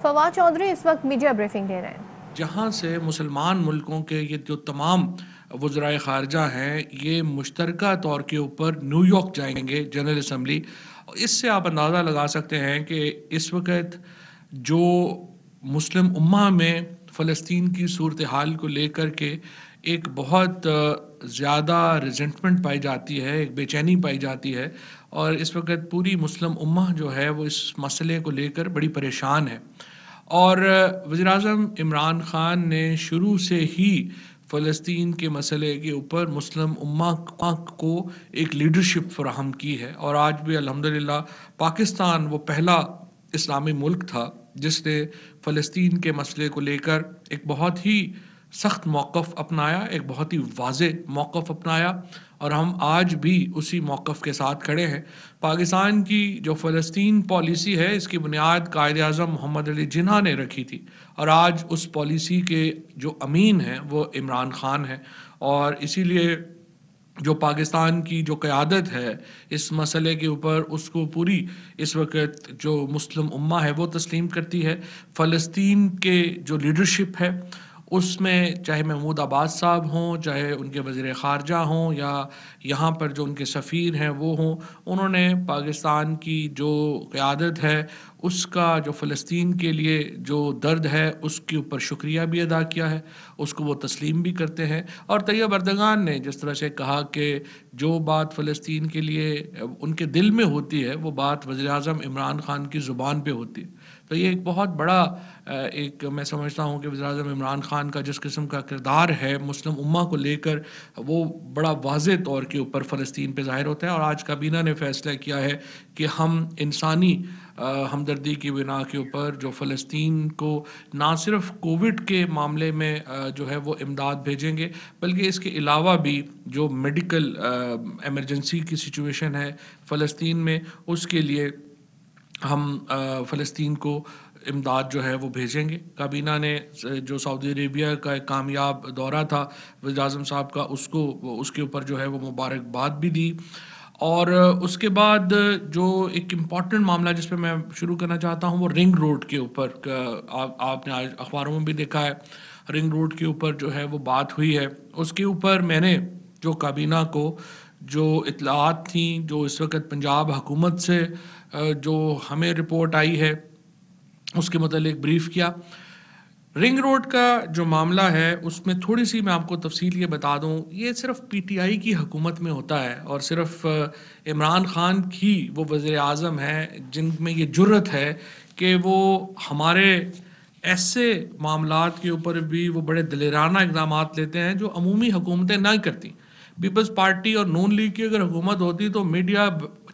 فواد چودھری اس وقت media briefing دے رہے ہیں، جہاں سے مسلمان ملکوں کے یہ جو تمام وزرائے خارجہ ہیں یہ مشترکہ طور کے اوپر نیو یارک جائیں گے جنرل اسمبلی. اس سے آپ اندازہ لگا سکتے ہیں کہ اس وقت جو مسلم امہ میں فلسطین کی صورتحال کو لے کر کے ایک بہت زیادہ ریزنٹمنٹ پائی جاتی ہے، ایک بے چینی پائی جاتی ہے، اور اس وقت پوری مسلم امہ جو ہے وہ اس مسئلے کو لے کر بڑی پریشان ہے. اور وزیراعظم عمران خان نے شروع سے ہی فلسطین کے مسئلے کے اوپر مسلم امہ کو ایک لیڈرشپ فراہم کی ہے، اور آج بھی الحمدللہ پاکستان وہ پہلا اسلامی ملک تھا جس نے فلسطین کے مسئلے کو لے کر ایک بہت ہی سخت موقف اپنایا، ایک بہت ہی واضح موقف اپنایا، اور ہم آج بھی اسی موقف کے ساتھ کھڑے ہیں. پاکستان کی جو فلسطین پالیسی ہے اس کی بنیاد قائد اعظم محمد علی جناح نے رکھی تھی، اور آج اس پالیسی کے جو امین ہیں وہ عمران خان ہیں. اور اسی لیے جو پاکستان کی جو قیادت ہے اس مسئلے کے اوپر، اس کو پوری اس وقت جو مسلم امہ ہے وہ تسلیم کرتی ہے. فلسطین کے جو لیڈرشپ ہے اس میں چاہے محمود عباس صاحب ہوں، چاہے ان کے وزیر خارجہ ہوں، یا یہاں پر جو ان کے سفیر ہیں وہ ہوں، انہوں نے پاکستان کی جو قیادت ہے اس کا جو فلسطین کے لیے جو درد ہے اس کے اوپر شکریہ بھی ادا کیا ہے، اس کو وہ تسلیم بھی کرتے ہیں. اور طیب اردگان نے جس طرح سے کہا کہ جو بات فلسطین کے لیے ان کے دل میں ہوتی ہے وہ بات وزیر اعظم عمران خان کی زبان پہ ہوتی ہے. تو یہ ایک بہت بڑا ایک میں سمجھتا ہوں کہ وزیر اعظم عمران خان کا جس قسم کا کردار ہے مسلم امہ کو لے کر، وہ بڑا واضح طور کے اوپر فلسطین پہ ظاہر ہوتا ہے. اور آج کابینہ نے فیصلہ کیا ہے کہ ہم انسانی ہمدردی کی بنا کے اوپر جو فلسطین کو نہ صرف کووڈ کے معاملے میں جو ہے وہ امداد بھیجیں گے، بلکہ اس کے علاوہ بھی جو میڈیکل ایمرجنسی کی سچویشن ہے فلسطین میں، اس کے لیے ہم فلسطین کو امداد جو ہے وہ بھیجیں گے. کابینہ نے جو سعودی عربیہ کا ایک کامیاب دورہ تھا وزیر اعظم صاحب کا، اس کے اوپر جو ہے وہ مبارکباد بھی دی. اور اس کے بعد جو ایک امپورٹنٹ معاملہ جس پہ میں شروع کرنا چاہتا ہوں وہ رنگ روڈ کے اوپر، آپ نے آج اخباروں میں بھی دیکھا ہے رنگ روڈ کے اوپر جو ہے وہ بات ہوئی ہے. اس کے اوپر میں نے جو کابینہ کو جو اطلاعات تھیں، جو اس وقت پنجاب حکومت سے جو ہمیں رپورٹ آئی ہے اس کے متعلق بریف کیا. رنگ روڈ کا جو معاملہ ہے اس میں تھوڑی سی میں آپ کو تفصیل یہ بتا دوں، یہ صرف پی ٹی آئی کی حکومت میں ہوتا ہے، اور صرف عمران خان کی وہ وزیر اعظم ہیں جن میں یہ جرت ہے کہ وہ ہمارے ایسے معاملات کے اوپر بھی وہ بڑے دلیرانہ اقدامات لیتے ہیں جو عمومی حکومتیں نہ کرتی. پیپلز پارٹی اور نون لیگ کی اگر حکومت ہوتی تو میڈیا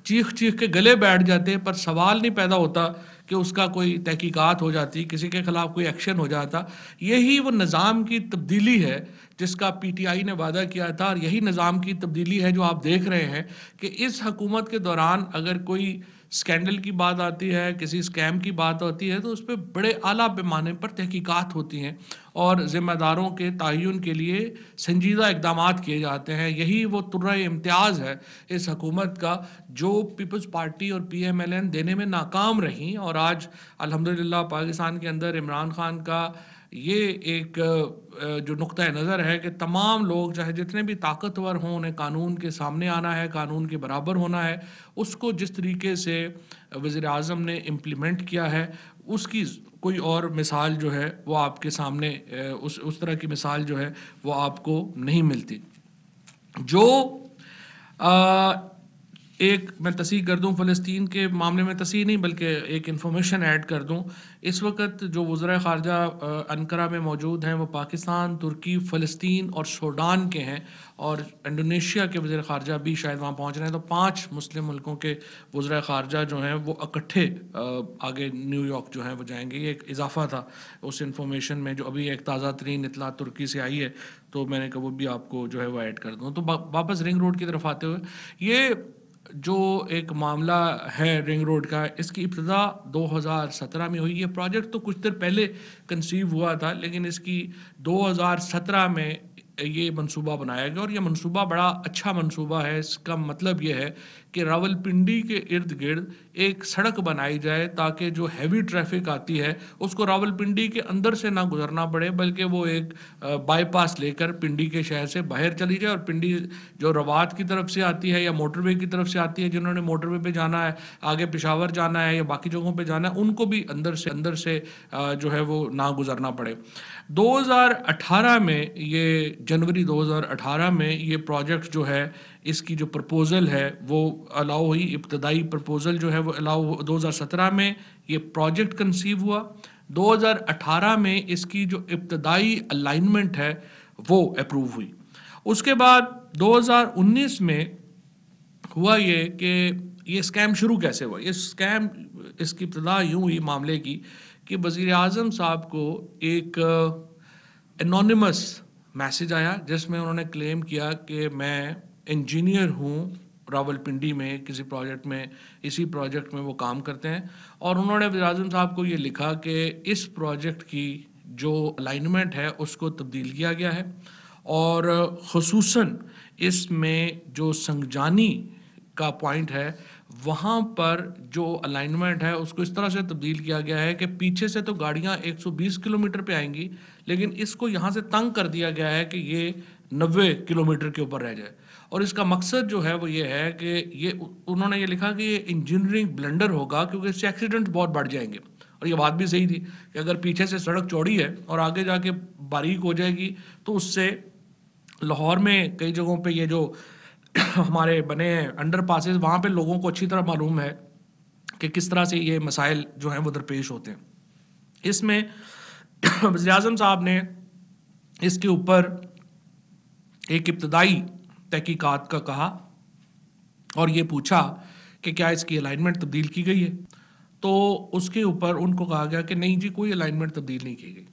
چیخ چیخ کے گلے بیٹھ جاتے، پر سوال نہیں پیدا ہوتا کہ اس کا کوئی تحقیقات ہو جاتی، کسی کے خلاف کوئی ایکشن ہو جاتا. یہی وہ نظام کی تبدیلی ہے جس کا پی ٹی آئی نے وعدہ کیا تھا، اور یہی نظام کی تبدیلی ہے جو آپ دیکھ رہے ہیں کہ اس حکومت کے دوران اگر کوئی سکینڈل کی بات آتی ہے، کسی سکیم کی بات ہوتی ہے، تو اس پہ بڑے اعلیٰ پیمانے پر تحقیقات ہوتی ہیں اور ذمہ داروں کے تعین کے لیے سنجیدہ اقدامات کیے جاتے ہیں. یہی وہ ترہ امتیاز ہے اس حکومت کا جو پیپلز پارٹی اور پی ایم ایل این دینے میں ناکام رہیں. اور آج الحمدللہ پاکستان کے اندر عمران خان کا یہ ایک جو نقطہ نظر ہے کہ تمام لوگ چاہے جتنے بھی طاقتور ہوں انہیں قانون کے سامنے آنا ہے، قانون کے برابر ہونا ہے. اس کو جس طریقے سے وزیر اعظم نے امپلیمنٹ کیا ہے اس کی کوئی اور مثال جو ہے وہ آپ کے سامنے اس طرح کی مثال جو ہے وہ آپ کو نہیں ملتی. جو ایک میں تصحیح کر دوں فلسطین کے معاملے میں، تصحیح نہیں بلکہ ایک انفارمیشن ایڈ کر دوں. اس وقت جو وزرائے خارجہ انقرہ میں موجود ہیں وہ پاکستان، ترکی، فلسطین اور سوڈان کے ہیں، اور انڈونیشیا کے وزیر خارجہ بھی شاید وہاں پہنچ رہے ہیں. تو 5 مسلم ملکوں کے وزرائے خارجہ جو ہیں وہ اکٹھے آگے نیو یارک جو ہیں وہ جائیں گے. یہ ایک اضافہ تھا اس انفارمیشن میں جو ابھی ایک تازہ ترین اطلاع ترکی سے آئی ہے، تو میں نے کہا وہ بھی آپ کو جو ہے وہ ایڈ کر دوں. تو واپس رنگ روڈ کی طرف آتے ہوئے، یہ جو ایک معاملہ ہے رنگ روڈ کا، اس کی ابتدا 2017 میں ہوئی. یہ پروجیکٹ تو کچھ دیر پہلے کنسیو ہوا تھا، لیکن اس کی 2017 میں یہ منصوبہ بنایا گیا، اور یہ منصوبہ بڑا اچھا منصوبہ ہے. اس کا مطلب یہ ہے کہ راولپنڈی کے ارد گرد ایک سڑک بنائی جائے تاکہ جو ہیوی ٹریفک آتی ہے اس کو راولپنڈی کے اندر سے نہ گزرنا پڑے، بلکہ وہ ایک بائی پاس لے کر پنڈی کے شہر سے باہر چلی جائے، اور پنڈی جو روات کی طرف سے آتی ہے یا موٹر وے کی طرف سے آتی ہے، جنہوں نے موٹر وے پہ جانا ہے، آگے پشاور جانا ہے یا باقی جگہوں پہ جانا ہے، ان کو بھی اندر سے جو ہے وہ نہ گزرنا پڑے۔ 2018 میں یہ جنوری 2018 میں یہ پروجیکٹ جو ہے اس کی جو پرپوزل ہے وہ الاؤ ہوئی، ابتدائی پرپوزل جو ہے وہ الاؤ 2017 میں یہ پروجیکٹ کنسیو ہوا، 2018 میں اس کی جو ابتدائی الائنمنٹ ہے وہ اپروو ہوئی۔ اس کے بعد 2019 میں ہوا یہ کہ یہ اسکیم شروع کیسے ہوا۔ یہ اسکیم، اس کی ابتدا یوں ہوئی معاملے کی کہ وزیر اعظم صاحب کو ایک انونیمس میسج آیا جس میں انہوں نے کلیم کیا کہ میں انجینئر ہوں راولپنڈی میں کسی پروجیکٹ میں، اسی پروجیکٹ میں وہ کام کرتے ہیں، اور انہوں نے وزیر اعظم صاحب کو یہ لکھا کہ اس پروجیکٹ کی جو الائنمنٹ ہے اس کو تبدیل کیا گیا ہے، اور خصوصاً اس میں جو سنگجانی کا پوائنٹ ہے وہاں پر جو الائنمنٹ ہے اس کو اس طرح سے تبدیل کیا گیا ہے کہ پیچھے سے تو گاڑیاں 120 کلومیٹر پہ آئیں گی، لیکن اس کو یہاں سے تنگ کر دیا گیا ہے کہ یہ 90 کلومیٹر کے اوپر رہ جائے۔ اور اس کا مقصد جو ہے وہ یہ ہے کہ یہ انہوں نے یہ لکھا کہ یہ انجینئرنگ بلنڈر ہوگا کیونکہ اس سے ایکسیڈنٹ بہت بڑھ جائیں گے، اور یہ بات بھی صحیح تھی کہ اگر پیچھے سے سڑک چوڑی ہے اور آگے جا کے باریک ہو جائے گی تو اس سے لاہور میں کئی جگہوں پہ یہ جو ہمارے بنے ہیں انڈر پاسز، وہاں پہ لوگوں کو اچھی طرح معلوم ہے کہ کس طرح سے یہ مسائل جو ہیں وہ درپیش ہوتے ہیں۔ اس میں وزیر اعظم صاحب نے اس کے اوپر ایک ابتدائی تحقیقات کا کہا اور یہ پوچھا کہ کیا اس کی الائنمنٹ تبدیل کی گئی ہے، تو اس کے اوپر ان کو کہا گیا کہ نہیں جی، کوئی الائنمنٹ تبدیل نہیں کی گئی۔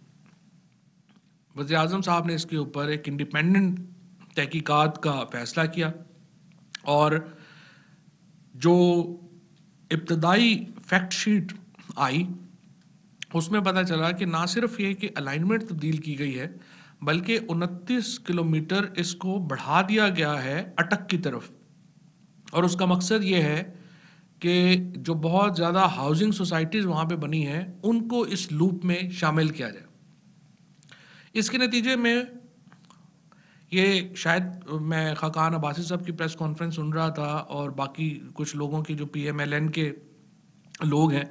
وزیر اعظم صاحب نے اس کے اوپر ایک انڈیپینڈنٹ تحقیقات کا فیصلہ کیا، اور جو ابتدائی فیکٹ شیٹ آئی اس میں پتہ چلا کہ نہ صرف یہ کہ الائنمنٹ تبدیل کی گئی ہے بلکہ 29 کلومیٹر اس کو بڑھا دیا گیا ہے اٹک کی طرف، اور اس کا مقصد یہ ہے کہ جو بہت زیادہ ہاؤسنگ سوسائٹیز وہاں پہ بنی ہیں ان کو اس لوپ میں شامل کیا جائے۔ اس کے نتیجے میں یہ شاید میں خاقان عباسی صاحب کی پریس کانفرنس سن رہا تھا اور باقی کچھ لوگوں کی جو پی ایم ایل این کے لوگ ہیں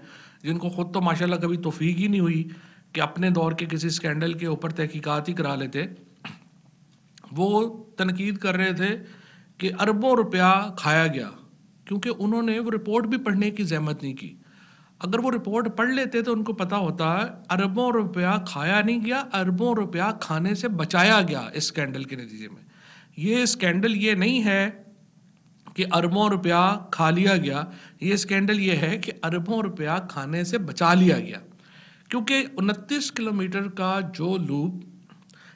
جن کو خود تو ماشاءاللہ کبھی توفیق ہی نہیں ہوئی کہ اپنے دور کے کسی اسکینڈل کے اوپر تحقیقات ہی کرا لیتے، وہ تنقید کر رہے تھے کہ اربوں روپیہ کھایا گیا، کیونکہ انہوں نے وہ رپورٹ بھی پڑھنے کی زحمت نہیں کی۔ اگر وہ رپورٹ پڑھ لیتے تو ان کو پتا ہوتا اربوں روپیہ کھایا نہیں گیا، اربوں روپیہ کھانے سے بچایا گیا اس اسکینڈل کے نتیجے میں۔ یہ اسکینڈل یہ نہیں ہے کہ اربوں روپیہ کھا لیا گیا، یہ اسکینڈل یہ ہے کہ اربوں روپیہ کھانے سے بچا لیا گیا، کیونکہ 29 کلومیٹر کا جو لوپ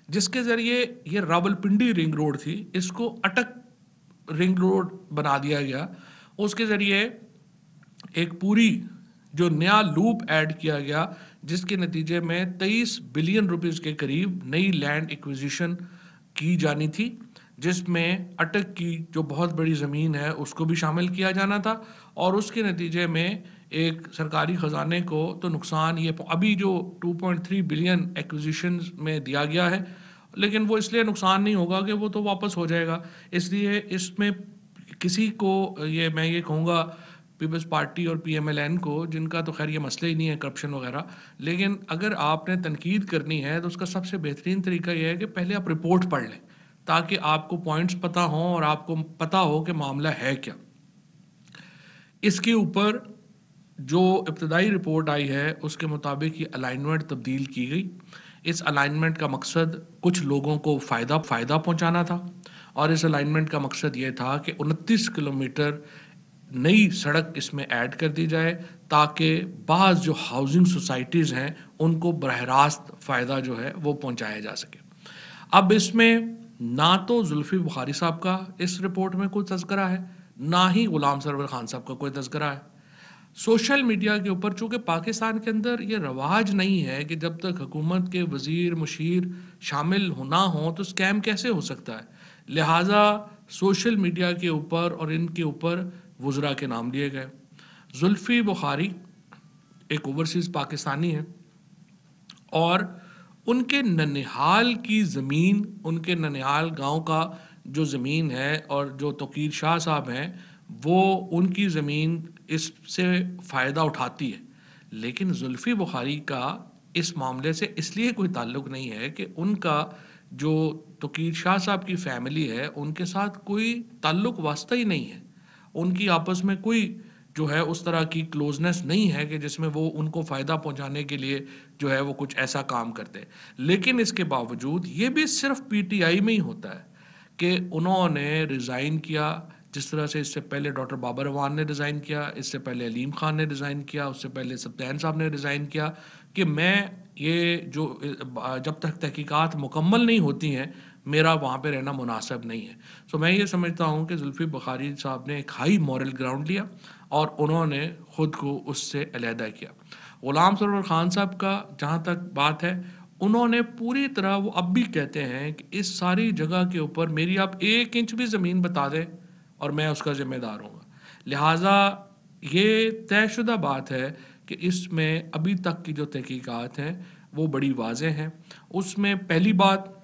جس کے ذریعے یہ راولپنڈی رنگ روڈ تھی اس کو اٹک رنگ روڈ بنا دیا گیا، اس کے ذریعے ایک پوری جو نیا لوپ ایڈ کیا گیا جس کے نتیجے میں 23 بلین روپیز کے قریب نئی لینڈ ایکویزیشن کی جانی تھی، جس میں اٹک کی جو بہت بڑی زمین ہے اس کو بھی شامل کیا جانا تھا، اور اس کے نتیجے میں ایک سرکاری خزانے کو تو نقصان، یہ ابھی جو 2.3 بلین ایکویزیشن میں دیا گیا ہے لیکن وہ اس لیے نقصان نہیں ہوگا کہ وہ تو واپس ہو جائے گا، اس لیے اس میں کسی کو میں یہ کہوں گا پیپلز پارٹی اور پی ایم ایل این کو، جن کا تو خیر یہ مسئلہ ہی نہیں ہے کرپشن وغیرہ، لیکن اگر آپ نے تنقید کرنی ہے تو اس کا سب سے بہترین طریقہ یہ ہے کہ پہلے آپ رپورٹ پڑھ لیں تاکہ آپ کو پوائنٹس پتہ ہوں اور آپ کو پتہ ہو کہ معاملہ ہے کیا۔ اس کے اوپر جو ابتدائی رپورٹ آئی ہے اس کے مطابق یہ الائنمنٹ تبدیل کی گئی۔ اس الائنمنٹ کا مقصد کچھ لوگوں کو فائدہ پہنچانا تھا، اور اس الائنمنٹ کا مقصد یہ تھا کہ 29 کلومیٹر نئی سڑک اس میں ایڈ کر دی جائے تاکہ بعض جو ہاؤسنگ سوسائٹیز ہیں ان کو براہ راست فائدہ جو ہے وہ پہنچایا جا سکے۔ اب اس میں نہ تو زلفی بخاری صاحب کا اس رپورٹ میں کوئی تذکرہ ہے، نہ ہی غلام سرور خان صاحب کا کوئی تذکرہ ہے۔ سوشل میڈیا کے اوپر چونکہ پاکستان کے اندر یہ رواج نہیں ہے کہ جب تک حکومت کے وزیر مشیر شامل نہ ہوں تو اسکیم کیسے ہو سکتا ہے، لہٰذا سوشل میڈیا کے اوپر اور ان کے اوپر وزراء کے نام لیے گئے. زلفی بخاری ایک اوورسیز پاکستانی ہے اور ان کے ننہال کی زمین, ان کے ننہال گاؤں کا جو زمین ہے اور جو توقیر شاہ صاحب ہیں وہ ان کی زمین اس سے فائدہ اٹھاتی ہے. لیکن زلفی بخاری کا اس معاملے سے اس لیے کوئی تعلق نہیں ہے کہ ان کا جو توقیر شاہ صاحب کی فیملی ہے ان کے ساتھ کوئی تعلق واسطہ ہی نہیں ہے. ان کی آپس میں کوئی جو ہے اس طرح کی کلوزنس نہیں ہے کہ جس میں وہ ان کو فائدہ پہنچانے کے لیے جو ہے وہ کچھ ایسا کام کرتے. لیکن اس کے باوجود یہ بھی صرف پی ٹی آئی میں ہی ہوتا ہے کہ انہوں نے ریزائن کیا, جس طرح سے اس سے پہلے ڈاکٹر بابر اعوان نے ریزائن کیا, اس سے پہلے علیم خان نے ریزائن کیا, اس سے پہلے سبطین صاحب نے ریزائن کیا کہ میں یہ جو جب تک تحقیقات مکمل نہیں ہوتی ہیں میرا وہاں پہ رہنا مناسب نہیں ہے. سو میں یہ سمجھتا ہوں کہ زلفی بخاری صاحب نے ایک ہائی مورل گراؤنڈ لیا اور انہوں نے خود کو اس سے علیحدہ کیا. غلام سرور خان صاحب کا جہاں تک بات ہے, انہوں نے پوری طرح, وہ اب بھی کہتے ہیں کہ اس ساری جگہ کے اوپر میری آپ 1 انچ بھی زمین بتا دیں اور میں اس کا ذمہ دار ہوں گا. لہٰذا یہ طے شدہ بات ہے کہ اس میں ابھی تک کی جو تحقیقات ہیں وہ بڑی واضح ہیں. اس میں پہلی بات,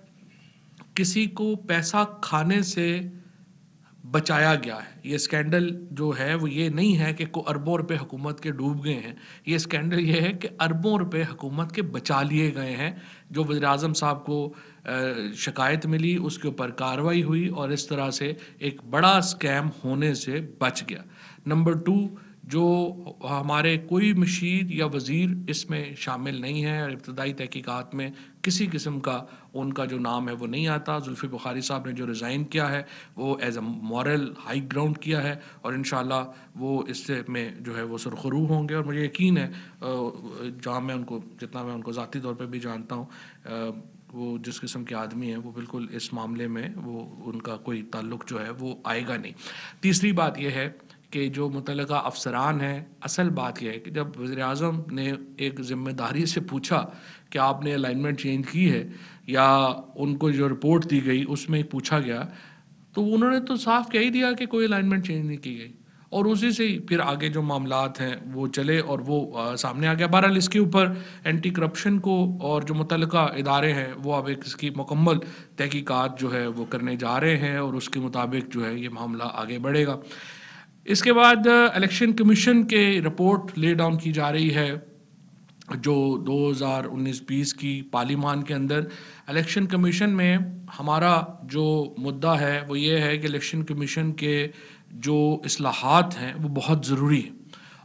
کسی کو پیسہ کھانے سے بچایا گیا ہے. یہ اسکینڈل جو ہے وہ یہ نہیں ہے کہ اربوں روپے حکومت کے ڈوب گئے ہیں, یہ اسکینڈل یہ ہے کہ اربوں روپے حکومت کے بچا لیے گئے ہیں. جو وزیر اعظم صاحب کو شکایت ملی اس کے اوپر کارروائی ہوئی اور اس طرح سے ایک بڑا اسکیم ہونے سے بچ گیا. نمبر 2, جو ہمارے کوئی مشیر یا وزیر اس میں شامل نہیں ہے اور ابتدائی تحقیقات میں کسی قسم کا ان کا جو نام ہے وہ نہیں آتا. زلفی بخاری صاحب نے جو ریزائن کیا ہے وہ as a moral high ground کیا ہے اور انشاءاللہ وہ اس سے میں جو ہے وہ سرخرو ہوں گے. اور مجھے یقین ہے جہاں میں ان کو, جتنا میں ان کو ذاتی طور پہ بھی جانتا ہوں, وہ جس قسم کے آدمی ہیں وہ بالکل اس معاملے میں وہ ان کا کوئی تعلق جو ہے وہ آئے گا نہیں. تیسری بات یہ ہے کہ جو متعلقہ افسران ہیں, اصل بات یہ ہے کہ جب وزیر اعظم نے ایک ذمہ داری سے پوچھا کہ آپ نے الائنمنٹ چینج کی ہے یا ان کو جو رپورٹ دی گئی اس میں پوچھا گیا تو انہوں نے تو صاف کہہ ہی دیا کہ کوئی الائنمنٹ چینج نہیں کی گئی اور اسی سے ہی پھر آگے جو معاملات ہیں وہ چلے اور وہ سامنے آ گیا. بہرحال اس کے اوپر اینٹی کرپشن کو اور جو متعلقہ ادارے ہیں وہ اب اس کی مکمل تحقیقات جو ہے وہ کرنے جا رہے ہیں اور اس کے مطابق جو ہے یہ معاملہ آگے بڑھے گا. اس کے بعد الیکشن کمیشن کے رپورٹ لے ڈاؤن کی جا رہی ہے جو 2019-20 کی پارلیمان کے اندر. الیکشن کمیشن میں ہمارا جو مدعا ہے وہ یہ ہے کہ الیکشن کمیشن کے جو اصلاحات ہیں وہ بہت ضروری ہیں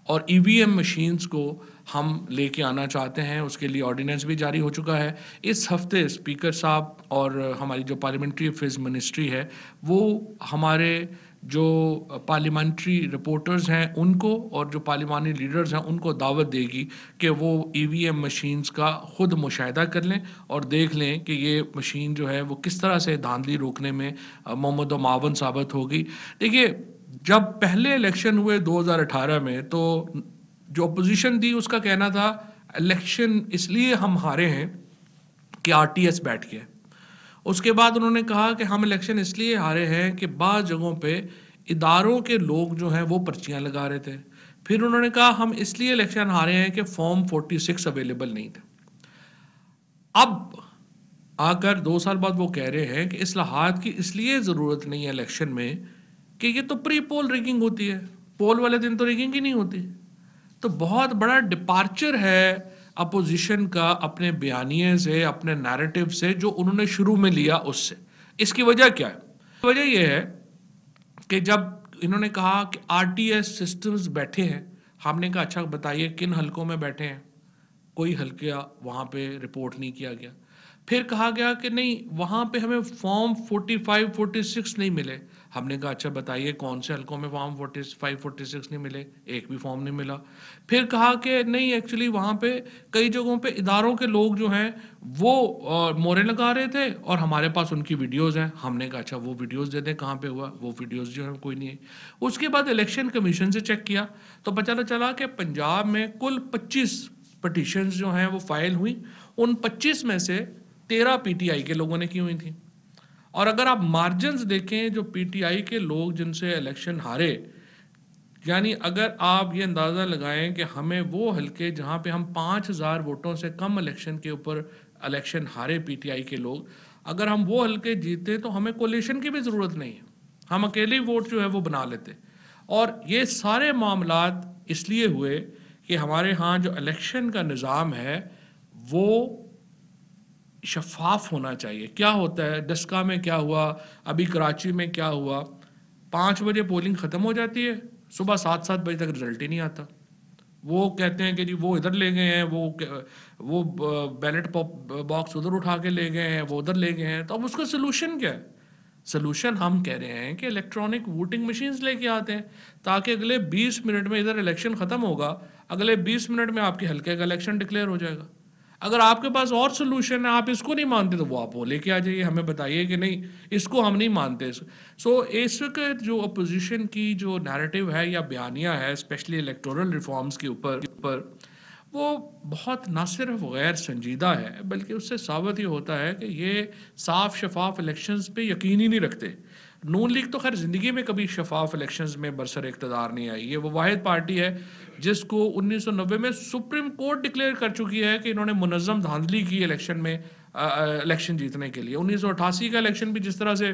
اور ای وی ایم مشینز کو ہم لے کے آنا چاہتے ہیں. اس کے لیے آرڈیننس بھی جاری ہو چکا ہے. اس ہفتے اسپیکر صاحب اور ہماری جو پارلیمنٹری افیئرز منسٹری ہے وہ ہمارے جو پارلیمنٹری رپورٹرز ہیں ان کو اور جو پارلیمانی لیڈرز ہیں ان کو دعوت دے گی کہ وہ ای وی ایم مشینز کا خود مشاہدہ کر لیں اور دیکھ لیں کہ یہ مشین جو ہے وہ کس طرح سے دھاندلی روکنے میں محمد و معاون ثابت ہوگی. دیکھیے, جب پہلے الیکشن ہوئے 2018 میں تو جو اپوزیشن تھی اس کا کہنا تھا الیکشن اس لیے ہم ہارے ہیں کہ آر ٹی ایس بیٹھ گیا. اس کے بعد انہوں نے کہا کہ ہم الیکشن اس لیے ہارے ہیں کہ بعض جگہوں پہ اداروں کے لوگ جو ہیں وہ پرچیاں لگا رہے تھے. پھر انہوں نے کہا ہم اس لیے الیکشن ہارے ہیں کہ فارم 46 اویلیبل نہیں تھے. اب آ کر 2 سال بعد وہ کہہ رہے ہیں کہ اصلاحات کی اس لیے ضرورت نہیں ہے الیکشن میں کہ یہ تو پری پول ریگنگ ہوتی ہے, پول والے دن تو ریگنگ ہی نہیں ہوتی. تو بہت بڑا ڈپارچر ہے اپوزیشن کا اپنے بیانیے سے, اپنے نیریٹو سے جو انہوں نے شروع میں لیا اس سے. اس کی وجہ کیا ہے؟ وجہ یہ ہے کہ جب انہوں نے کہا کہ آر ٹی ایس سسٹمز بیٹھے ہیں, ہم نے کہا اچھا بتائیے کن حلقوں میں بیٹھے ہیں, کوئی حلقہ وہاں پہ رپورٹ نہیں کیا گیا. پھر کہا گیا کہ نہیں وہاں پہ ہمیں فارم 45 46 نہیں ملے. ہم نے کہا اچھا بتائیے کون سے حلقوں میں فارم 45 46 نہیں ملے, ایک بھی فارم نہیں ملا. پھر کہا کہ نہیں ایکچولی وہاں پہ کئی جگہوں پہ اداروں کے لوگ جو ہیں وہ مورے لگا رہے تھے اور ہمارے پاس ان کی ویڈیوز ہیں. ہم نے کہا اچھا وہ ویڈیوز دے دیں کہاں پہ ہوا, وہ ویڈیوز جو ہیں کوئی نہیں ہے. اس کے بعد الیکشن کمیشن سے چیک کیا تو پتہ چلا کہ پنجاب میں کل 25 پٹیشنز جو ہیں وہ فائل ہوئی. ان 25 میں سے 13 پی ٹی آئی کے لوگوں نے کی ہوئی تھیں. اور اگر آپ مارجنز دیکھیں جو پی ٹی آئی کے لوگ جن سے الیکشن ہارے یعنی اگر آپ یہ اندازہ لگائیں کہ ہمیں وہ حلقے جہاں پہ ہم 5,000 ووٹوں سے کم الیکشن کے اوپر الیکشن ہارے پی ٹی آئی کے لوگ، اگر ہم وہ حلقے جیتے تو ہمیں کولیشن کی بھی ضرورت نہیں ہے، ہم اکیلے ووٹ جو ہے وہ بنا لیتے. اور یہ سارے معاملات اس لیے ہوئے کہ ہمارے ہاں جو الیکشن کا نظام ہے وہ شفاف ہونا چاہیے. کیا ہوتا ہے ڈسکا میں کیا ہوا، ابھی کراچی میں کیا ہوا، 5 بجے پولنگ ختم ہو جاتی ہے، صبح 7 بجے تک رزلٹ ہی نہیں آتا. وہ کہتے ہیں کہ جی وہ ادھر لے گئے ہیں، وہ بیلٹ باکس ادھر اٹھا کے لے گئے ہیں، وہ ادھر لے گئے ہیں. تو اب اس کا سلوشن کیا ہے؟ سلوشن ہم کہہ رہے ہیں کہ الیکٹرانک ووٹنگ مشینز لے کے آتے ہیں تاکہ اگلے 20 منٹ میں ادھر الیکشن ختم ہوگا، اگلے 20 منٹ میں آپ کے حلقے کا الیکشن ڈکلیئر ہو جائے گا. اگر آپ کے پاس اور سلوشن ہے، آپ اس کو نہیں مانتے تو وہ آپ وہ لے کے آ جائیے، ہمیں بتائیے کہ نہیں اس کو ہم نہیں مانتے. اس وقت جو اپوزیشن کی جو نیریٹو ہے یا بیانیہ ہے اسپیشلی الیکٹورل ریفارمز کے اوپر، وہ بہت نہ صرف غیر سنجیدہ ہے بلکہ اس سے ثابت یہ ہوتا ہے کہ یہ صاف شفاف الیکشنز پہ یقین ہی نہیں رکھتے. نون لیگ تو خیر زندگی میں کبھی شفاف الیکشنز میں برسر اقتدار نہیں آئی. یہ وہ واحد پارٹی ہے جس کو 1990 میں سپریم کورٹ ڈکلیئر کر چکی ہے کہ انہوں نے منظم دھاندلی کی الیکشن میں، الیکشن جیتنے کے لیے. 1988 کا الیکشن بھی جس طرح سے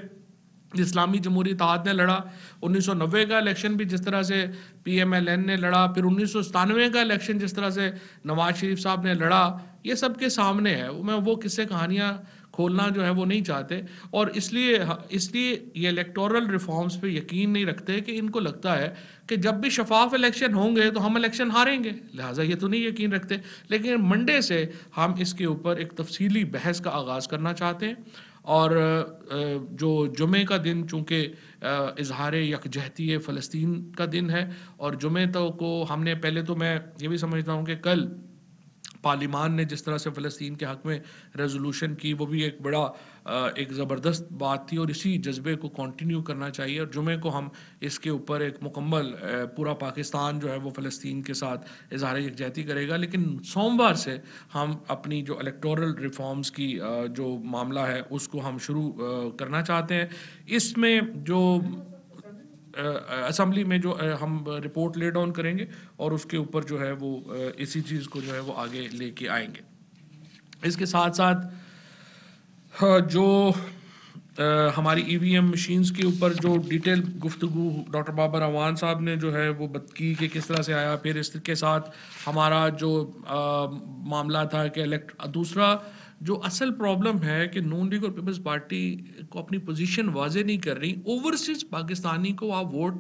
اسلامی جمہوری اتحاد نے لڑا، 1990 کا الیکشن بھی جس طرح سے پی ایم ایل این نے لڑا، پھر 1997 کا الیکشن جس طرح سے نواز شریف صاحب نے لڑا، یہ سب کے سامنے ہے. میں وہ قصے کہانیاں کھولنا جو ہے وہ نہیں چاہتے، اور اس لیے یہ الیکٹورل ریفارمز پہ یقین نہیں رکھتے کہ ان کو لگتا ہے کہ جب بھی شفاف الیکشن ہوں گے تو ہم الیکشن ہاریں گے، لہٰذا یہ تو نہیں یقین رکھتے. لیکن منڈے سے ہم اس کے اوپر ایک تفصیلی بحث کا آغاز کرنا چاہتے ہیں. اور جو جمعے کا دن چونکہ اظہار یکجہتی فلسطین کا دن ہے، اور جمعے کو ہم نے پہلے تو میں یہ بھی سمجھتا ہوں کہ کل پارلیمان نے جس طرح سے فلسطین کے حق میں ریزولوشن کی وہ بھی ایک بڑا ایک زبردست بات تھی، اور اسی جذبے کو کنٹینیو کرنا چاہیے. اور جمعے کو ہم اس کے اوپر ایک مکمل پورا پاکستان جو ہے وہ فلسطین کے ساتھ اظہار یکجہتی کرے گا. لیکن سوموار سے ہم اپنی جو الیکٹورل ریفارمز کی جو معاملہ ہے اس کو ہم شروع کرنا چاہتے ہیں. اس میں جو اسمبلی میں جو ہم رپورٹ لے ڈاؤن کریں گے اور اس کے اوپر جو ہے وہ اسی چیز کو جو ہے وہ آگے لے کے آئیں گے. اس کے ساتھ ساتھ جو ہماری ای وی ایم مشینز کے اوپر جو ڈیٹیل گفتگو ڈاکٹر بابر اعوان صاحب نے جو ہے وہ کی کہ کس طرح سے آیا، پھر اس کے ساتھ ہمارا جو معاملہ تھا کہ دوسرا جو اصل پرابلم ہے کہ نون لیگ اور پیپلز پارٹی کو اپنی پوزیشن واضح نہیں کر رہی. اوورسیز پاکستانی کو آپ ووٹ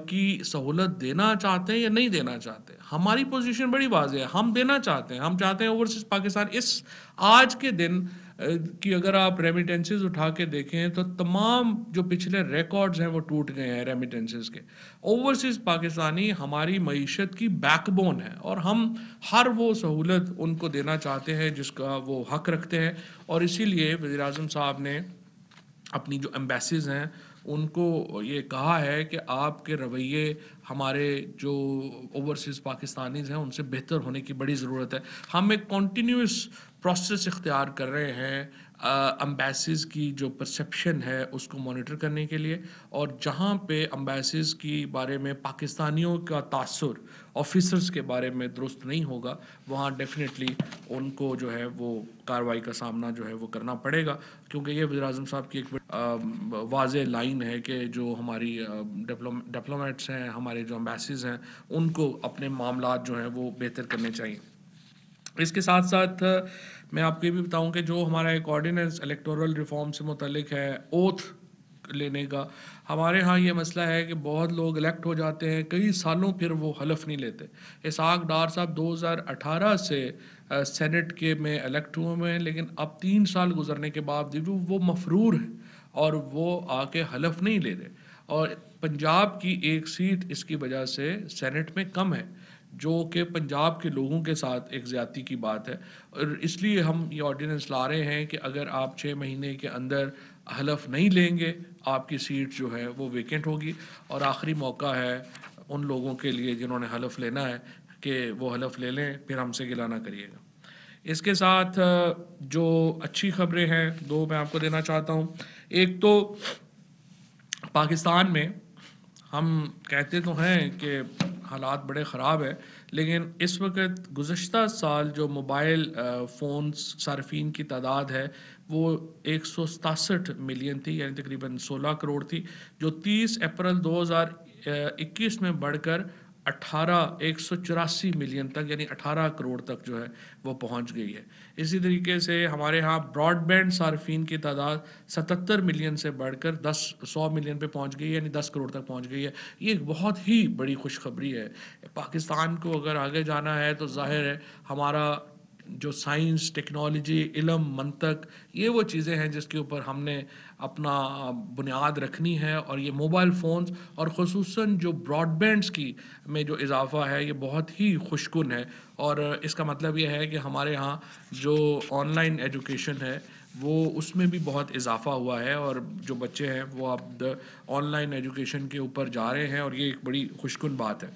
کی سہولت دینا چاہتے ہیں یا نہیں دینا چاہتے؟ ہماری پوزیشن بڑی واضح ہے، ہم دینا چاہتے ہیں. ہم چاہتے ہیں اوورسیز پاکستان اس آج کے دن کی اگر آپ ریمیٹنسز اٹھا کے دیکھیں تو تمام جو پچھلے ریکارڈز ہیں وہ ٹوٹ گئے ہیں ریمیٹنسز کے. اوورسیز پاکستانی ہماری معیشت کی بیک بون ہے، اور ہم ہر وہ سہولت ان کو دینا چاہتے ہیں جس کا وہ حق رکھتے ہیں. اور اسی لیے وزیر اعظم صاحب نے اپنی جو ایمبیسیز ہیں ان کو یہ کہا ہے کہ آپ کے رویے ہمارے جو اوورسیز پاکستانیز ہیں ان سے بہتر ہونے کی بڑی ضرورت ہے. ہم ایک کنٹینیوس پروسیس اختیار کر رہے ہیں امبیسیز کی جو پرسیپشن ہے اس کو مانیٹر کرنے کے لیے، اور جہاں پہ امبیسیز کی بارے میں پاکستانیوں کا تاثر آفیسرز کے بارے میں درست نہیں ہوگا وہاں ڈیفینیٹلی ان کو جو ہے وہ کارروائی کا سامنا جو ہے وہ کرنا پڑے گا. کیونکہ یہ وزیر اعظم صاحب کی ایک واضح لائن ہے کہ جو ہماری ڈپلومیٹس ہیں، ہمارے جو امبیسیز ہیں، ان کو اپنے معاملات جو ہیں وہ بہتر کرنے چاہیے. اس کے ساتھ ساتھ میں آپ کو یہ بھی بتاؤں کہ جو ہمارا ایک آرڈیننس الیکٹورل ریفارم سے متعلق ہے اوتھ لینے کا، ہمارے ہاں یہ مسئلہ ہے کہ بہت لوگ الیکٹ ہو جاتے ہیں کئی سالوں پھر وہ حلف نہیں لیتے. اسحاق ڈار صاحب 2018 سے سینٹ کے میں الیکٹ ہوئے ہیں، لیکن اب 3 سال گزرنے کے بعد وہ مفرور ہیں اور وہ آ کے حلف نہیں لے رہے. اور پنجاب کی ایک سیٹ اس کی وجہ سے سینٹ میں کم ہے، جو کہ پنجاب کے لوگوں کے ساتھ ایک زیادتی کی بات ہے. اور اس لیے ہم یہ آرڈیننس لا رہے ہیں کہ اگر آپ 6 مہینے کے اندر حلف نہیں لیں گے آپ کی سیٹ جو ہے وہ ویکنٹ ہوگی. اور آخری موقع ہے ان لوگوں کے لیے جنہوں نے حلف لینا ہے کہ وہ حلف لے لیں، پھر ہم سے گلہ نہ کریے گا. اس کے ساتھ جو اچھی خبریں ہیں 2 میں آپ کو دینا چاہتا ہوں. ایک تو پاکستان میں ہم کہتے تو ہیں کہ حالات بڑے خراب ہیں، لیکن اس وقت گزشتہ سال جو موبائل فونز صارفین کی تعداد ہے وہ 167 ملین تھی، یعنی تقریباً 16 کروڑ تھی، جو 30 اپریل 2021 میں بڑھ کر 184 ملین تک، یعنی 18 کروڑ تک جو ہے وہ پہنچ گئی ہے۔ اسی طریقے سے ہمارے ہاں براڈ بینڈ صارفین کی تعداد 77 ملین سے بڑھ کر 100 ملین پہ پہنچ گئی ہے، یعنی 10 کروڑ تک پہنچ گئی ہے۔ یہ ایک بہت ہی بڑی خوشخبری ہے۔ پاکستان کو اگر آگے جانا ہے تو ظاہر ہے ہمارا جو سائنس، ٹیکنالوجی، علم، منطق، یہ وہ چیزیں ہیں جس کے اوپر ہم نے اپنا بنیاد رکھنی ہے، اور یہ موبائل فونز اور خصوصاً جو براڈ بینڈز کی میں جو اضافہ ہے یہ بہت ہی خوشکن ہے، اور اس کا مطلب یہ ہے کہ ہمارے ہاں جو آن لائن ایجوکیشن ہے وہ اس میں بھی بہت اضافہ ہوا ہے، اور جو بچے ہیں وہ اب آن لائن ایجوکیشن کے اوپر جا رہے ہیں، اور یہ ایک بڑی خوشکن بات ہے۔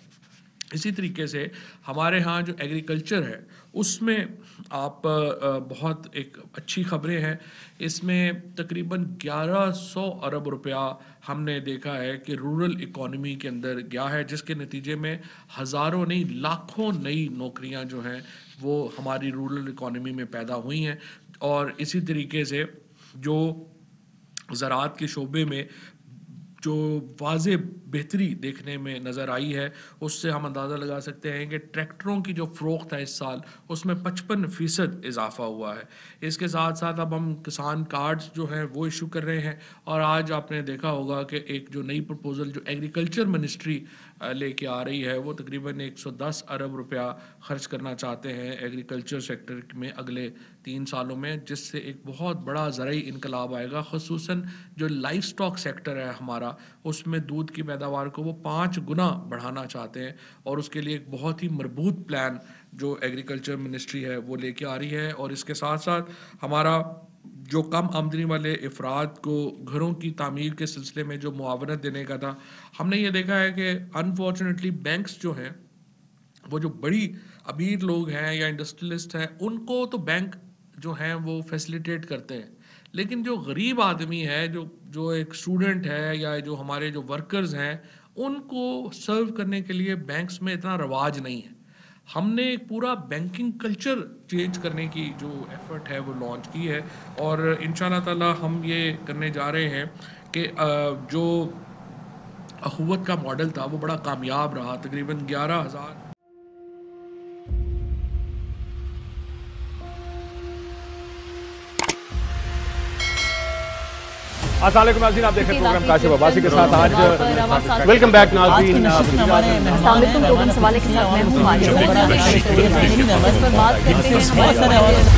اسی طریقے سے ہمارے ہاں جو ایگریکلچر ہے اس میں آپ بہت ایک اچھی خبریں ہیں، اس میں تقریباً 1100 ارب روپیہ ہم نے دیکھا ہے کہ رورل اکانومی کے اندر گیا ہے، جس کے نتیجے میں ہزاروں نہیں لاکھوں نئی نوکریاں جو ہیں وہ ہماری رورل اکانومی میں پیدا ہوئی ہیں۔ اور اسی طریقے سے جو زراعت کے شعبے میں جو واضح بہتری دیکھنے میں نظر آئی ہے، اس سے ہم اندازہ لگا سکتے ہیں کہ ٹریکٹروں کی جو فروخت ہے اس سال اس میں 55% اضافہ ہوا ہے۔ اس کے ساتھ ساتھ اب ہم کسان کارڈز جو ہیں وہ ایشو کر رہے ہیں، اور آج آپ نے دیکھا ہوگا کہ ایک جو نئی پرپوزل جو ایگریکلچر منسٹری لے کے آ رہی ہے وہ تقریباً 110 ارب روپیہ خرچ کرنا چاہتے ہیں ایگریکلچر سیکٹر میں اگلے 3 سالوں میں، جس سے ایک بہت بڑا زرعی انقلاب آئے گا۔ خصوصاً جو لائف سٹاک سیکٹر ہے ہمارا، اس میں دودھ کی پیداوار کو وہ 5 گنا بڑھانا چاہتے ہیں، اور اس کے لیے ایک بہت ہی مربوط پلان جو ایگریکلچر منسٹری ہے وہ لے کے آ رہی ہے۔ اور اس کے ساتھ ساتھ ہمارا جو کم آمدنی والے افراد کو گھروں کی تعمیر کے سلسلے میں جو معاونت دینے کا تھا، ہم نے یہ دیکھا ہے کہ انفارچونیٹلی بینکس جو ہیں وہ جو بڑی امیر لوگ ہیں یا انڈسٹریلسٹ ہیں ان کو تو بینک جو ہیں وہ فیسلیٹیٹ کرتے ہیں، لیکن جو غریب آدمی ہے، جو ایک اسٹوڈنٹ ہے یا جو ہمارے جو ورکرز ہیں، ان کو سرو کرنے کے لیے بینکس میں اتنا رواج نہیں ہے۔ ہم نے ایک پورا بینکنگ کلچر چینج کرنے کی جو ایفرٹ ہے وہ لانچ کی ہے، اور انشاءاللہ تعالی ہم یہ کرنے جا رہے ہیں کہ جو اخوت کا ماڈل تھا وہ بڑا کامیاب رہا۔ تقریباً 11,000السلام علیکم ناظرین، آپ دیکھ رہے ہیں پروگرام کاشف عباسی کے ساتھ۔ آج ویلکم بیک ناظرین، السلام علیکم، پروگرام سوالے کے ساتھ میں ہوں